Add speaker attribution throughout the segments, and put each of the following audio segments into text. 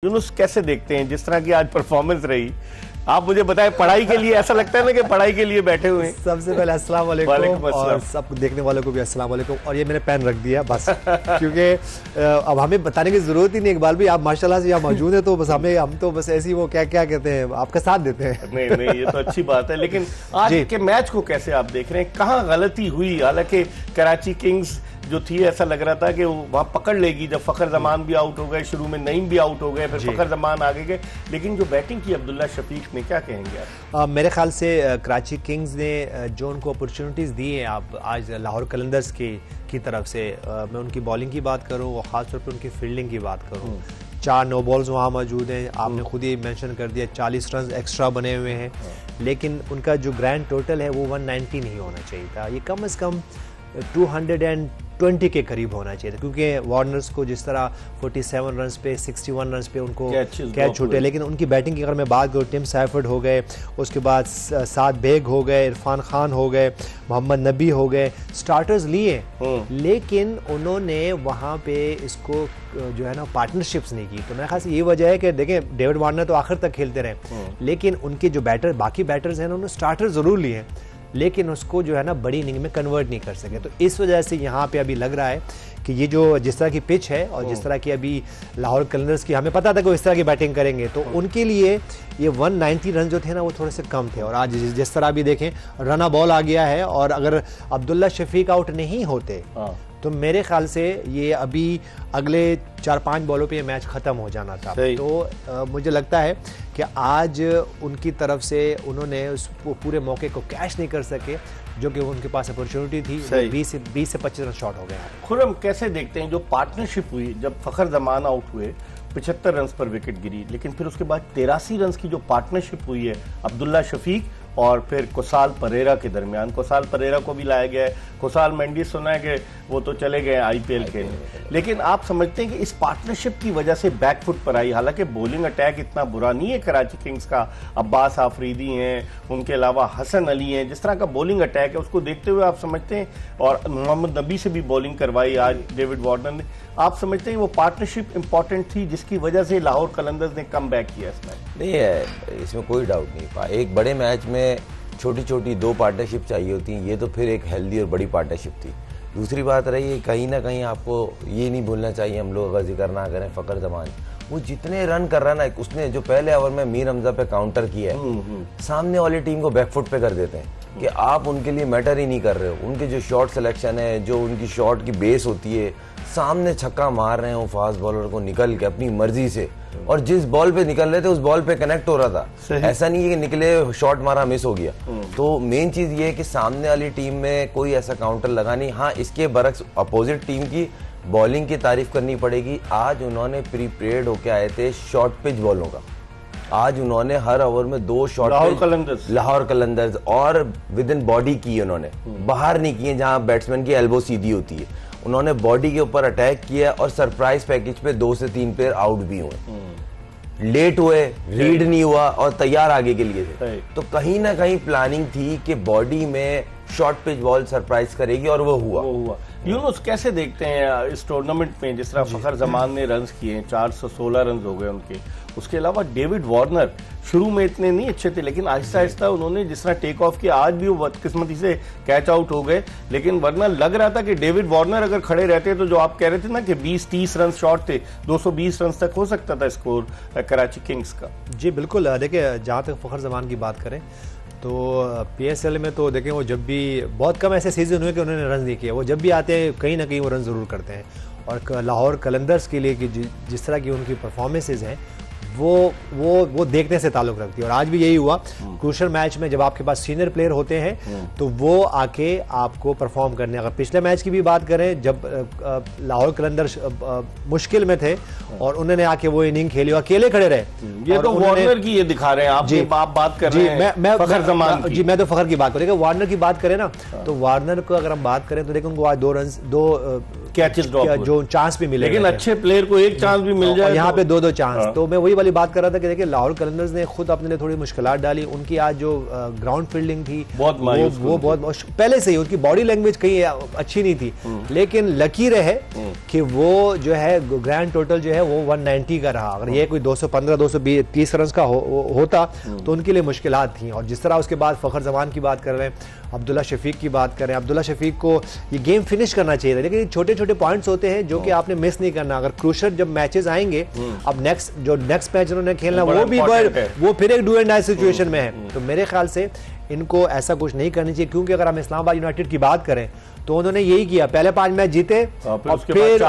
Speaker 1: यूनुस कैसे देखते हैं जिस तरह की आज परफॉर्मेंस रही? आप मुझे बताएं, पढ़ाई के लिए ऐसा लगता है ना कि पढ़ाई के लिए बैठे हुए हैं।
Speaker 2: सबसे पहले अस्सलाम वालेकुम और सब देखने वालों को भी अस्सलाम वालेकुम। और ये मैंने पेन रख दिया बस क्योंकि अब हमें बताने की जरूरत ही नहीं। इकबाल भाई आप माशाल्लाह से यहाँ मौजूद हैं तो बस हम तो बस ऐसी वो क्या क्या कहते हैं आपका साथ देते हैं।
Speaker 1: नहीं ये तो अच्छी बात है, लेकिन आज के मैच को कैसे आप देख रहे हैं? कहाँ गलती हुई? हालांकि कराची किंग्स जो थी ऐसा लग रहा था कि वो वहां पकड़ लेगी। जब फखर जमान भी आउट हो गए, शुरू में नईम भी आउट हो गए, फिर फखर जमान आगे गए, लेकिन जो बैटिंग की अब्दुल्ला शफीक ने, क्या कहेंगे आप?
Speaker 2: मेरे ख्याल से कराची किंग्स ने जो उनको अपॉर्चुनिटीज़ दी हैं आप आज लाहौर कलंदर्स की तरफ से, मैं उनकी बॉलिंग की बात करूँ और ख़ासतौर पर उनकी फील्डिंग की बात करूँ, 4 नो बॉल्स वहाँ मौजूद हैं। आपने खुद ही मेंशन कर दिया 40 रन एक्स्ट्रा बने हुए हैं, लेकिन उनका जो ग्रैंड टोटल है वो 190 नहीं होना चाहिए था। ये कम से कम 220 के करीब होना चाहिए था, क्योंकि वार्नर्स को जिस तरह 47 रन पे 61 रन पे उनको कैच छूटे, लेकिन उनकी बैटिंग की अगर मैं बात करूँ, टिम सैफर्ड हो गए, उसके बाद साद बेग हो गए, इरफान खान हो गए, मोहम्मद नबी हो गए, स्टार्टर्स लिए, लेकिन उन्होंने वहाँ पे इसको जो है ना पार्टनरशिप्स नहीं की। तो मेरे ख्याल से ये वजह है कि देखें डेविड वार्नर तो आखिर तक खेलते रहे, लेकिन उनके जो बाकी बैटर्स हैं उन्होंने स्टार्टर ज़रूर लिए, लेकिन उसको जो है ना बड़ी इनिंग में कन्वर्ट नहीं कर सके। तो इस वजह से यहाँ पे अभी लग रहा है कि ये जो जिस तरह की पिच है और जिस तरह की अभी लाहौर कलंदर्स की, हमें पता था कि वो इस तरह की बैटिंग करेंगे, तो उनके लिए ये 190 रन जो थे ना वो थोड़े से कम थे। और आज जिस तरह अभी देखें रना बॉल आ गया है, और अगर अब्दुल्ला शफीक आउट नहीं होते तो मेरे ख्याल से ये अभी अगले 4-5 बॉलों पे ये मैच ख़त्म हो जाना था। तो मुझे लगता है कि आज उनकी तरफ से उन्होंने उस पूरे मौके को कैच नहीं कर सके, जो कि उनके पास अपॉर्चुनिटी थी। 20 से 25 रन शॉट हो गए।
Speaker 1: खुरम कैसे देखते हैं जो पार्टनरशिप हुई, जब फखर जमान आउट हुए 75 रन पर विकेट गिरी, लेकिन फिर उसके बाद 83 रन की जो पार्टनरशिप हुई है अब्दुल्ला शफीक और फिर कुसाल परेरा के दरमियान, कुसाल परेरा को भी लाया गया है, कुसाल मेंडिस सुना है कि वो तो चले गए आईपीएल के, लेकिन आप समझते हैं कि इस पार्टनरशिप की वजह से बैकफुट पर आई? हालांकि बॉलिंग अटैक इतना बुरा नहीं है कराची किंग्स का, अब्बास आफरीदी हैं, उनके अलावा हसन अली हैं, जिस तरह का बॉलिंग अटैक है उसको देखते हुए आप समझते हैं, और मोहम्मद नबी से भी बॉलिंग करवाई आज डेविड वार्नर ने, आप समझते हैं वो पार्टनरशिप इंपॉर्टेंट थी जिसकी वजह से लाहौर कलंदर्स ने कम बैक किया इसमें?
Speaker 3: नहीं है, इसमें कोई डाउट नहीं। एक बड़े मैच में छोटी छोटी 2 पार्टनरशिप चाहिए होती हैं, ये तो फिर एक हेल्दी और बड़ी पार्टनरशिप थी। दूसरी बात रही है, कहीं ना कहीं आपको ये नहीं भूलना चाहिए, हम लोग अगर जिक्र ना करें फखर जमान, वो जितने रन कर रहा है ना, उसने जो पहले ओवर में मीर हमजा पे काउंटर किया है, सामने वाली टीम को बैकफुट पे कर देते हैं कि आप उनके लिए मैटर ही नहीं कर रहे हो। उनके जो शॉट सिलेक्शन है, जो उनकी शॉट की बेस होती है, सामने छक्का मार रहे हैं वो फास्ट बॉलर को निकल के अपनी मर्जी से, और जिस बॉल पे निकल रहे थे उस बॉल पे कनेक्ट हो रहा था। ऐसा नहीं है कि निकले शॉट मारा मिस हो गया। तो मेन चीज ये है कि सामने वाली टीम में कोई ऐसा काउंटर लगा नहीं। हाँ, इसके बरक्स अपोजिट टीम की बॉलिंग की तारीफ करनी पड़ेगी। आज उन्होंने प्रीपेड होके आए थे शॉर्ट पिच बॉलों का। आज उन्होंने हर ओवर में 2 शॉट लाहौर कलंदर्स और विद इन बॉडी की, उन्होंने बाहर नहीं किए जहां बैट्समैन की एल्बो सीधी होती है, उन्होंने बॉडी के ऊपर अटैक किया और सरप्राइज पैकेज पे 2 से 3 प्लेयर आउट भी हुए, लेट हुए, रीड नहीं हुआ और तैयार आगे के लिए थे। तो कहीं ना कहीं प्लानिंग थी कि बॉडी में शॉर्ट पिच बॉल सरप्राइज करेगी, और वो हुआ।
Speaker 1: यूनुस कैसे देखते हैं इस टूर्नामेंट में जिस तरह फखर जमान ने रन किए, 416 रन हो गए उनके, उसके अलावा डेविड वार्नर शुरू में इतने नहीं अच्छे थे, लेकिन आहिस्ता आहिस्ता उन्होंने जिस तरह टेक ऑफ किया, आज भी वो बदकिस्मती से कैच आउट हो गए, लेकिन वरना लग रहा था कि डेविड वार्नर अगर खड़े रहते तो जो आप कह रहे थे ना कि 20-30 रन शॉर्ट थे, 220 रन तक हो सकता था स्कोर कराची किंग्स का।
Speaker 2: जी बिल्कुल। देखिए जहाँ तक फखर जमान की बात करें तो पीएसएल में तो देखें वो जब भी बहुत कम ऐसे सीजन हुए कि उन्होंने रन नहीं किए, वो जब भी आते हैं कहीं ना कहीं वो रन ज़रूर करते हैं। और लाहौर कलंदर्स के लिए कि जिस तरह की उनकी परफॉर्मेंसेज हैं वो देखने से ताल्लुक रखती है। और आज भी यही हुआ, क्रूशल मैच में जब आपके पास सीनियर प्लेयर होते हैं तो वो आके आपको परफॉर्म करने। अगर पिछले मैच की भी बात करें, जब लाहौर कलंदर्स मुश्किल में थे और उन्होंने आके वो इनिंग खेली, अकेले खड़े रहे।
Speaker 1: ये तो वार्नर की ये दिखा रहे हैं आप, जी आप बात कर रहे हैं फखर जमान की।
Speaker 2: जी मैं तो फखर की बात करूँ, वार्नर की बात करें ना, तो वार्नर को अगर हम बात करें तो देखो उनको आज 2
Speaker 1: कैचेस ड्रॉप
Speaker 2: जो चांस भी मिले,
Speaker 1: लेकिन अच्छे प्लेयर को एक चांस भी मिल जाए,
Speaker 2: यहाँ पे दो चांस। तो मैं वही वाली बात कर रहा था कि देखिए लाहौर कलंदर्स ने खुद अपने लिए थोड़ी मुश्किलात डाली। उनकी आज जो ग्राउंड फील्डिंग थी वो बहुत पहले से ही उनकी बॉडी लैंग्वेज कहीं अच्छी नहीं थी, लेकिन लकी रहे कि वो जो है ग्रैंड टोटल जो है वो 190 का रहा। अगर ये कोई 215-220 रन का होता तो उनके लिए मुश्किलात थी। और जिस तरह उसके बाद फखर जमान की बात कर रहे हैं, अब्दुल्ला शफीक की बात करें, अब्दुल्ला शफीक को ये गेम फिनिश करना चाहिए था, लेकिन छोटे छोटे पॉइंट्स होते हैं जो कि आपने मिस नहीं करना। अगर क्रूशर जब मैचेस आएंगे, अब नेक्स्ट मैच उन्होंने खेलना वो फिर एक डू एंड डाई सिचुएशन में है। तो मेरे ख्याल से इनको ऐसा कुछ नहीं करनी चाहिए, क्योंकि अगर हम इस्लामाबाद यूनाइटेड की बात करें तो उन्होंने यही किया, पहले 5 मैच जीते और फिर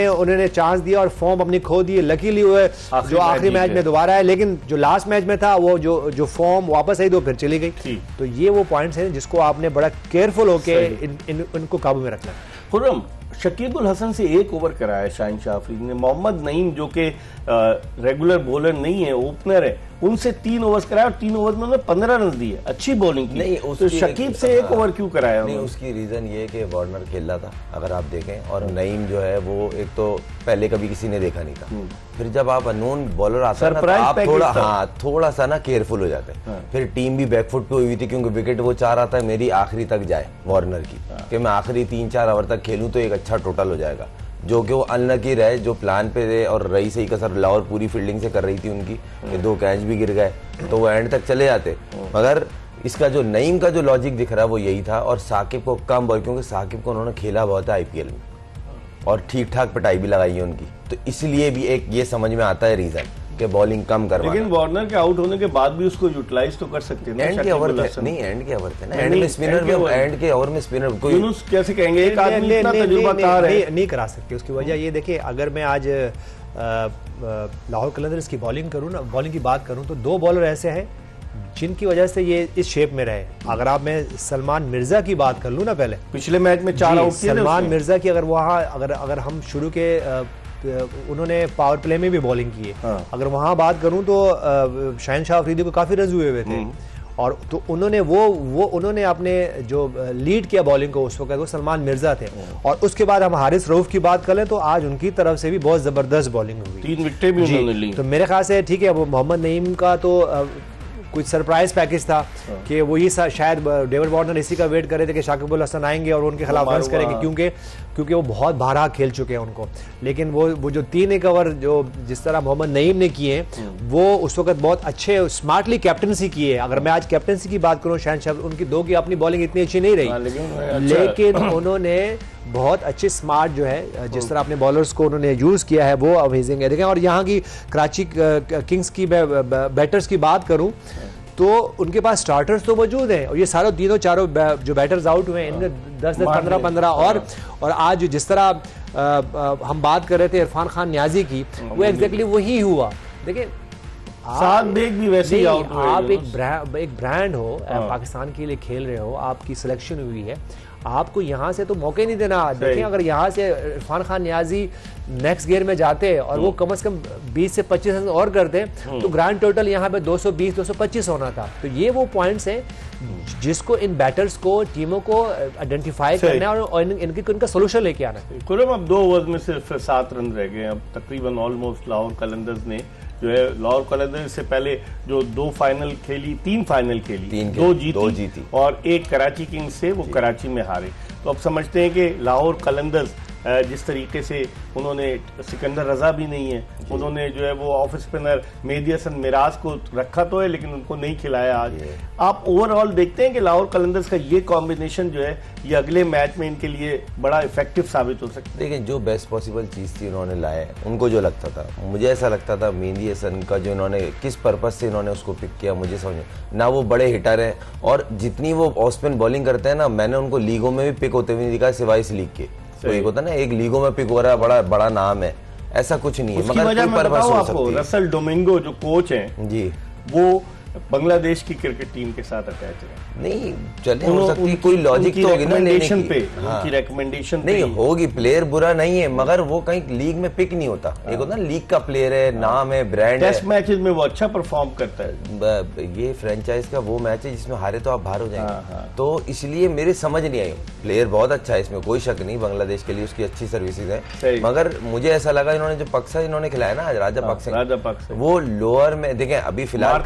Speaker 2: उन्होंने चांस दिया और फॉर्म अपनी खो दी। लकीली हुए जो आखिरी मैच में दोबारा है, लेकिन जो लास्ट मैच में था वो जो फॉर्म वापस आई तो फिर चली गई। तो ये वो पॉइंट्स हैं जिसको आपने बड़ा केयरफुल होके इनको काबू में रखना है।
Speaker 1: खुर्रम, शकीब उल हसन से 1 ओवर कराया शाहीन शाह अफरीदी ने। मोहम्मद नईम जो कि रेगुलर बॉलर नहीं है, ओपनर है, उनसे 3 ओवर्स कराया और 3 ओवर में उन्होंने 15 रन दिए, अच्छी बॉलिंग की। नहीं, तो शकीब से 1 ओवर क्यों कराया?
Speaker 3: नहीं, उसकी रीजन ये कि वार्नर खेल रहा था अगर आप देखें, और नईम जो है वो एक तो पहले कभी किसी ने देखा नहीं था। फिर जब आप अननोन बॉलर आता है ना, तो आप थोड़ा सा ना केयरफुल हो जाते हैं। फिर टीम भी बैकफुट पे हुई थी, क्योंकि विकेट वो चाह रहा था मेरी आखिरी तक जाए वार्नर की, कि मैं आखिरी 3-4 ओवर तक खेलूं तो एक अच्छा टोटल हो जाएगा, जो कि वो अनलकी रहे, जो प्लान पे थे। और रही सही कसर लाहौर पूरी फील्डिंग से कर रही थी उनकी, कि 2 कैच भी गिर गए तो वो एंड तक चले जाते। मगर इसका जो नईम का जो लॉजिक दिख रहा है वो यही था। और साकिब को कम बॉल, क्योंकि साकिब को उन्होंने खेला बहुत है आईपीएल में और ठीक ठाक पिटाई भी लगाई है उनकी, तो इसलिए भी एक ये समझ में आता है रीजन कि बॉलिंग कम करवाना।
Speaker 1: लेकिन वार्नर के आउट होने के बाद भी उसको यूटिलाइज तो कर सकते हैं।
Speaker 3: एंड के ओवर थे, नहीं एंड के ओवर थे ना, एंड में स्पिनर में, एंड के ओवर में स्पिनर कोई
Speaker 1: यूनुस कैसे कहेंगे, एक आदमी इतना तजुर्बाकार है,
Speaker 2: नहीं करा सकते। उसकी वजह ये देखिए, अगर मैं आज लाहौर कलंदर्स की बॉलिंग करूं ना, बॉलिंग की बात करूं, तो 2 बॉलर ऐसे हैं जिनकी वजह से ये इस शेप में रहे। अगर आप मैं सलमान मिर्जा की बात कर लूं ना, पहले पिछले मैच में 4 आउट किए सलमान मिर्जा की, अगर वहां अगर हम शुरू के उन्होंने पावर प्ले में भी बॉलिंग की है। अगर वहां बात करूं तो शाहीन शाह अफरीदी को काफी रन हुए थे, और तो उन्होंने उन्होंने अपने जो लीड किया बॉलिंग को उस वक्त वो सलमान मिर्जा थे। और उसके बाद हम हारिस रऊफ की बात करें तो आज उनकी तरफ से भी बहुत जबरदस्त बॉलिंग हुई,
Speaker 1: 3 विकेटें भी उन्होंने ली।
Speaker 2: तो मेरे ख्याल से ठीक है, वो मोहम्मद नईम का तो कुछ सरप्राइज पैकेज था कि वो ही शायद डेविड वार्नर इसी का वेट कर रहे थे कि शाकिब उल हसन आएंगे और उनके खिलाफ रन करेंगे, क्योंकि वो बहुत बारहा खेल चुके हैं उनको। लेकिन वो जो 3 ओवर जो जिस तरह मोहम्मद नईम ने किए, वो उस वक्त बहुत अच्छे स्मार्टली कैप्टनसी किए। अगर मैं आज कैप्टनसी की बात करूं, शायद उनकी 2 की अपनी बॉलिंग इतनी अच्छी नहीं रही, लेकिन उन्होंने बहुत अच्छे स्मार्ट जो है जिस तरह अपने बॉलर्स को उन्होंने यूज किया है वो अमेजिंग है। देखें, और यहाँ की कराची किंग्स की बैटर्स की बात करूं तो उनके पास स्टार्टर्स तो मौजूद हैं, और ये सारे तीनों चारों जो बैटर्स आउट हुए हैं इनमें 10-10, 15-15 और आज जिस तरह हम बात कर रहे थे इरफान खान न्याजी की, वो एग्जैक्टली वही हुआ। देखिए,
Speaker 1: साद बेग भी वैसे ही आउट हुए।
Speaker 2: आप एक ब्रांड हो, पाकिस्तान के लिए खेल रहे हो, आपकी सिलेक्शन हुई है, आपको यहाँ से तो मौके नहीं देना। देखिए, अगर यहाँ से इरफान खान न्याजी नेक्स्ट गियर में जाते और वो कम से कम 20 से 25 रन और करते तो ग्रैंड टोटल यहाँ पे 220-225 होना था। तो ये वो पॉइंट्स हैं जिसको इन बैटर्स को, टीमों को आइडेंटिफाई करना है और इनका सोल्यूशन लेके आना है।
Speaker 1: खुर्रम, अब 2 ओवर में सिर्फ 7 रन रह गए। अब तकरीबन ऑलमोस्ट लाहौर कलंदर्स ने जो है, लाहौर कलंदर्स से पहले जो 3 फाइनल खेली, 2 जीती और 1 कराची किंग्स से वो कराची में हारे। तो अब समझते हैं कि लाहौर कलंदर्स जिस तरीके से उन्होंने, सिकंदर रजा भी नहीं है, उन्होंने जो है वो ऑफ स्पिनर मेहदी हसन मिराज को रखा तो है लेकिन उनको नहीं खिलाया आज। आप ओवरऑल देखते हैं कि लाहौर कलंदर्स का ये कॉम्बिनेशन जो है ये अगले मैच में इनके लिए बड़ा इफेक्टिव साबित हो सकता है?
Speaker 3: देखिए, जो बेस्ट पॉसिबल चीज़ थी उन्होंने लाए, उनको जो लगता था, मुझे ऐसा लगता था मेहदी हसन का जो इन्होंने किस पर्पज से इन्होंने उसको पिक किया मुझे समझ ना। वो बड़े हिटर हैं और जितनी वो ऑफ स्पिन बॉलिंग करते हैं ना, मैंने उनको लीगों में भी पिक होते हुए नहीं दिखा सिवाय इस लीग के। तो एक होता है ना, एक लीगों में पिक हो रहा है, बड़ा नाम है, ऐसा कुछ नहीं है।
Speaker 1: मगर आपको रसल डोमिंगो जो कोच हैं
Speaker 3: जी,
Speaker 1: वो बांग्लादेश की क्रिकेट टीम के साथ अटैच है?
Speaker 3: नहीं चले, हो सकती है, कोई लॉजिक तो होगी ना लेने की।
Speaker 1: उनकी रिकमेंडेशन
Speaker 3: नहीं होगी, प्लेयर बुरा नहीं है, मगर वो कहीं लीग में पिक नहीं होता। एक होता ना लीग का प्लेयर है, नाम है, ब्रांड है,
Speaker 1: टेस्ट मैचेस में वो अच्छा परफॉर्म करता है।
Speaker 3: ये फ्रेंचाइज का वो मैच है जिसमें हारे तो आप बाहर हो जाएंगे। तो इसलिए मेरे समझ नहीं आई। प्लेयर बहुत अच्छा है, इसमें कोई शक नहीं, बांग्लादेश के लिए उसकी अच्छी सर्विसेज है, मगर मुझे ऐसा लगा इन्होंने जो पक्सा इन्होंने खिलाया ना आज, राजा पक्सा, वो लोअर में देखें अभी फिलहाल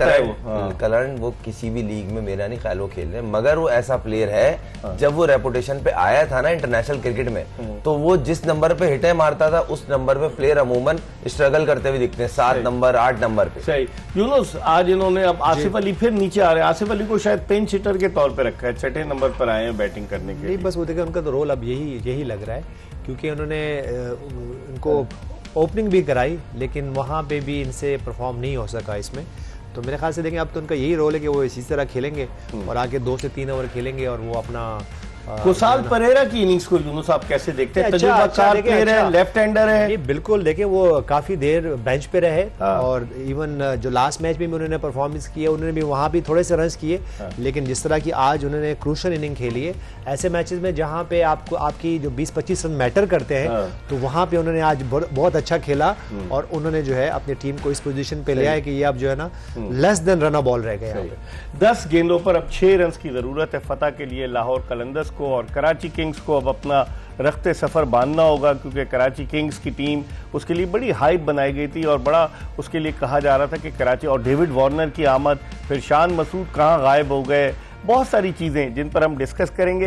Speaker 3: करण वो किसी भी लीग में मेरा नहीं ख्याल वो खेल रहे, मगर वो ऐसा प्लेयर है जब वो रेपुटेशन पे आया था ना इंटरनेशनल क्रिकेट में, तो वो जिस नंबर पे हिटें मारता था उस नंबर पे प्लेयर अमूमन स्ट्रगल करते हुए दिखते हैं, 7 नंबर 8 नंबर पे।
Speaker 1: सही यूनुस, आज इन्होंने अब आसिफ अली फिर नीचे आ रहे हैं। आसिफ अली को शायद पिंच हिटर के तौर पे रखा है, 6ठे नंबर पर आए हैं बैटिंग करने के लिए।
Speaker 2: बस वो देखिए उनका तो रोल अब यही लग रहा है, क्योंकि उन्होंने उनको ओपनिंग भी कराई, लेकिन वहाँ पे भी इनसे परफॉर्म नहीं हो सका इसमें। तो मेरे ख्याल से देखें अब तो उनका यही रोल है कि वो इसी तरह खेलेंगे और आगे 2 से 3 ओवर खेलेंगे और वो अपना
Speaker 1: कुसाल परेरा की इनिंग्स को यूनुस आप कैसे देखते हैं? तजुर्बाकार प्लेयर है, लेफ्ट हैंडर है।
Speaker 2: बिल्कुल, देखिए वो काफी देर बेंच पे रहे और इवन जो लास्ट मैच में भी उन्होंने परफॉर्मेंस की है, उन्होंने भी वहां भी थोड़े से रन्स किए, लेकिन जिस तरह की आज उन्होंने क्रूशल इनिंग खेली है, ऐसे मैचेस में जहां पे आपको आपकी जो 20-25 रन मैटर करते हैं, तो वहां पे उन्होंने आज बहुत अच्छा खेला और उन्होंने जो है अपनी टीम को इस पोजीशन पे ले आया कि ये अब जो है ना लेस देन रन बॉल रह गए।
Speaker 1: 10 गेंदों पर अब 6 रन की जरूरत है फतह के लिए। लाहौर कलंदर्स को और कराची किंग्स को अब अपना रखते सफर बांधना होगा, क्योंकि कराची किंग्स की टीम उसके लिए बड़ी हाइप बनाई गई थी और बड़ा उसके लिए कहा जा रहा था कि कराची और डेविड वार्नर की आमद, फिर शान मसूद कहाँ गायब हो गए, बहुत सारी चीजें जिन पर हम डिस्कस करेंगे।